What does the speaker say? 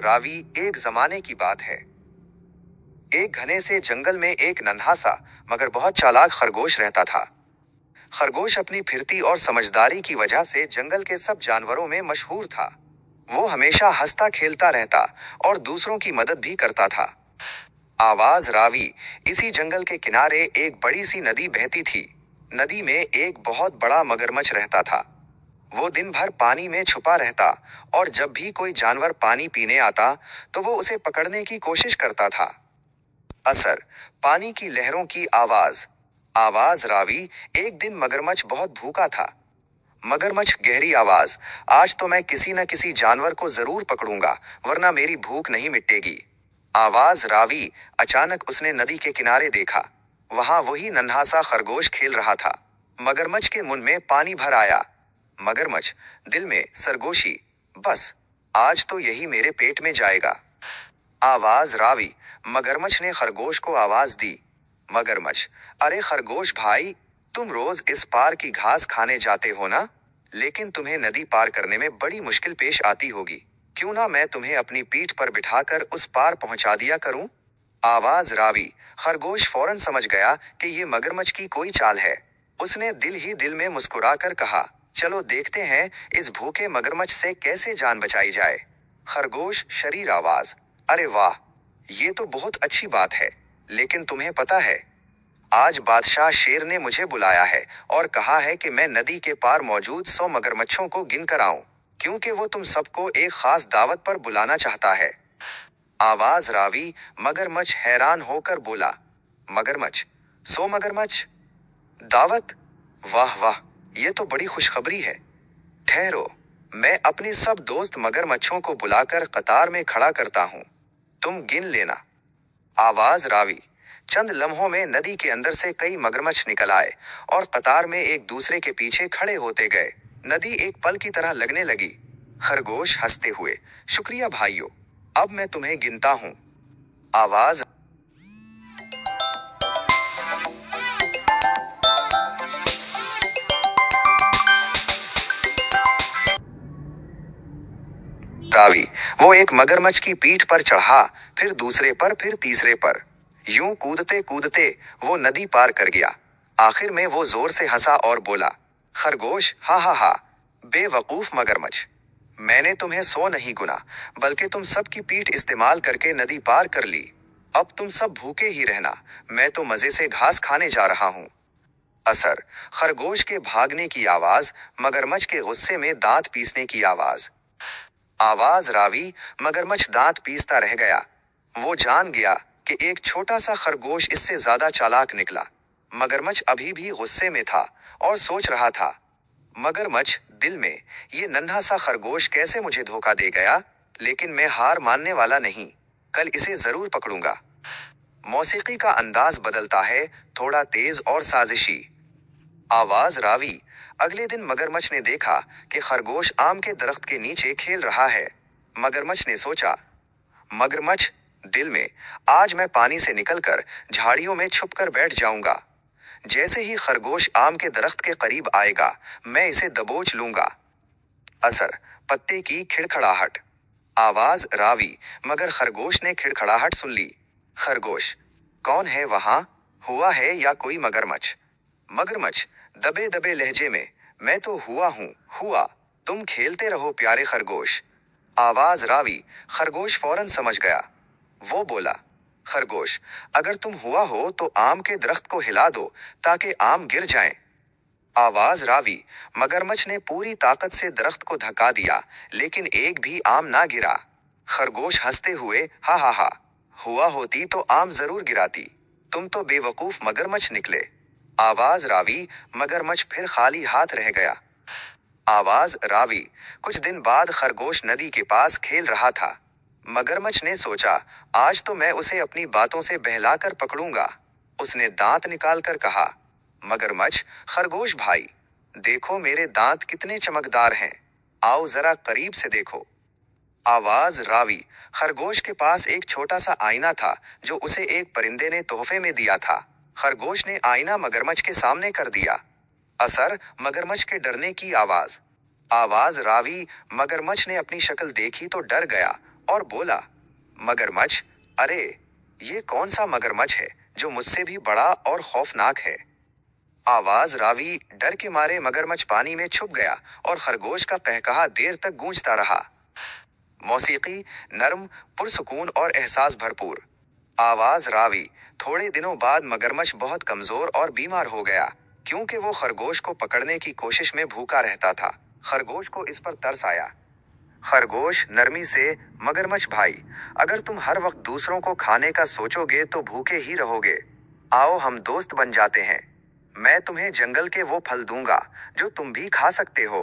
रावी, एक जमाने की बात है। एक घने से जंगल में एक नन्हा सा मगर बहुत चालाक खरगोश रहता था। खरगोश अपनी फिरती और समझदारी की वजह से जंगल के सब जानवरों में मशहूर था। वो हमेशा हंसता खेलता रहता और दूसरों की मदद भी करता था। आवाज रावी। इसी जंगल के किनारे एक बड़ी सी नदी बहती थी। नदी में एक बहुत बड़ा मगरमच्छ रहता था। वो दिन भर पानी में छुपा रहता और जब भी कोई जानवर पानी पीने आता तो वो उसे पकड़ने की कोशिश करता था। असर, पानी की लहरों की आवाज। आवाज रावी। एक दिन मगरमच्छ बहुत भूखा था। मगरमच्छ गहरी आवाज। आज तो मैं किसी न किसी जानवर को जरूर पकड़ूंगा, वरना मेरी भूख नहीं मिटेगी। आवाज रावी। अचानक उसने नदी के किनारे देखा। वहां वही नन्हा सा खरगोश खेल रहा था। मगरमच्छ के मुंह में पानी भर आया। मगरमच्छ दिल में सरगोशी, बस आज तो यही मेरे पेट में जाएगा। आवाज रावी। मगरमच्छ ने खरगोश को आवाज दी। मगरमच्छ, अरे खरगोश भाई, तुम रोज इस पार की घास खाने जाते हो ना? लेकिन तुम्हें नदी पार करने में बड़ी मुश्किल पेश आती होगी। क्यों ना मैं तुम्हें अपनी पीठ पर बिठाकर उस पार पहुंचा दिया करूं? आवाज रावी। खरगोश फौरन समझ गया कि ये मगरमच्छ की कोई चाल है। उसने दिल ही दिल में मुस्कुराकर कहा, चलो देखते हैं इस भूखे मगरमच्छ से कैसे जान बचाई जाए। खरगोश शरीर आवाज। अरे वाह, ये तो बहुत अच्छी बात है। लेकिन तुम्हें पता है, आज बादशाह शेर ने मुझे बुलाया है और कहा है कि मैं नदी के पार मौजूद 100 मगरमच्छों को गिन कर आऊं, क्योंकि वो तुम सबको एक खास दावत पर बुलाना चाहता है। आवाज रावी। मगरमच्छ हैरान होकर बोला, मगरमच्छ, 100 मगरमच्छ? दावत? वाह वाह, ये तो बड़ी खुशखबरी है। ठहरो, मैं अपने सब दोस्त मगरमच्छों को बुलाकर कतार में खड़ा करता हूँ, तुम गिन लेना। आवाज रावी। चंद लम्हों में नदी के अंदर से कई मगरमच्छ निकल आए और कतार में एक दूसरे के पीछे खड़े होते गए। नदी एक पल की तरह लगने लगी। खरगोश हंसते हुए, शुक्रिया भाइयों, अब मैं तुम्हें गिनता हूँ। आवाज रावी। वो एक मगरमच्छ की पीठ पर चढ़ा, फिर दूसरे पर, फिर तीसरे पर। यूं कूदते कूदते वो नदी पार कर गया। आखिर में वो जोर से हंसा और बोला, खरगोश, हा हा हा, बेवकूफ मगरमच्छ, मैंने तुम्हें 100 नहीं गुना, बल्कि तुम सब की पीठ इस्तेमाल करके नदी पार कर ली। अब तुम सब भूखे ही रहना, मैं तो मजे से घास खाने जा रहा हूँ। असर, खरगोश के भागने की आवाज, मगरमच्छ के गुस्से में दांत पीसने की आवाज। आवाज रावी। मगरमच्छ दांत पीसता रह गया। वो जान गया कि एक छोटा सा खरगोश इससे ज्यादा चालाक निकला। मगरमच्छ अभी भी गुस्से में था और सोच रहा था, मगरमच्छ दिल में, ये नन्हा सा खरगोश कैसे मुझे धोखा दे गया, लेकिन मैं हार मानने वाला नहीं, कल इसे जरूर पकड़ूंगा। मौसीकी का अंदाज बदलता है, थोड़ा तेज और साजिशी। आवाज रावी। अगले दिन मगरमच्छ ने देखा कि खरगोश आम के दरख्त के नीचे खेल रहा है। मगरमच्छ ने सोचा, मगरमच्छ दिल में, आज मैं पानी से निकलकर झाड़ियों में छुपकर बैठ जाऊंगा। जैसे ही खरगोश आम के दरख्त के करीब आएगा, मैं इसे दबोच लूंगा। असर, पत्ते की खिड़खड़ाहट। आवाज रावी। मगर खरगोश ने खिड़खड़ाहट सुन ली। खरगोश, कौन है वहां? हुआ है या कोई मगरमच्छ? मगरमच्छ दबे दबे लहजे में, मैं तो हुआ हूँ, हुआ, तुम खेलते रहो प्यारे खरगोश। आवाज रावी। खरगोश फौरन समझ गया। वो बोला, खरगोश, अगर तुम हुआ हो तो आम के दरख्त को हिला दो ताकि आम गिर जाएं। आवाज रावी। मगरमच्छ ने पूरी ताकत से दरख्त को धक्का दिया, लेकिन एक भी आम ना गिरा। खरगोश हंसते हुए, हा हा हा, हुआ होती तो आम जरूर गिराती, तुम तो बेवकूफ मगरमच्छ निकले। आवाज रावी। मगरमच्छ फिर खाली हाथ रह गया। आवाज रावी। कुछ दिन बाद खरगोश नदी के पास खेल रहा था। मगरमच्छ ने सोचा, आज तो मैं उसे अपनी बातों से बहलाकर पकड़ूंगा। उसने दांत निकालकर कहा, मगरमच्छ, खरगोश भाई, देखो मेरे दांत कितने चमकदार हैं, आओ जरा करीब से देखो। आवाज रावी। खरगोश के पास एक छोटा सा आईना था जो उसे एक परिंदे ने तोहफे में दिया था। खरगोश ने आईना मगरमच्छ के सामने कर दिया। असर, मगरमच्छ के डरने की आवाज। आवाज रावी। मगरमच्छ ने अपनी शक्ल देखी तो डर गया और बोला, मगरमच्छ, अरे ये कौन सा मगरमच्छ है जो मुझसे भी बड़ा और खौफनाक है। आवाज रावी डर के मारे मगरमच्छ पानी में छुप गया और खरगोश का कहकहा देर तक गूंजता रहा। मौसीकी नरम, पुरसुकून और एहसास भरपूर। आवाज रावी। थोड़े दिनों बाद मगरमच्छ बहुत कमजोर और बीमार हो गया, क्योंकि वो खरगोश को पकड़ने की कोशिश में भूखा रहता था। खरगोश को इस पर तरस आया। खरगोश नरमी से, मगरमच्छ भाई, अगर तुम हर वक्त दूसरों को खाने का सोचोगे तो भूखे ही रहोगे। आओ हम दोस्त बन जाते हैं। मैं तुम्हें जंगल के वो फल दूंगा जो तुम भी खा सकते हो।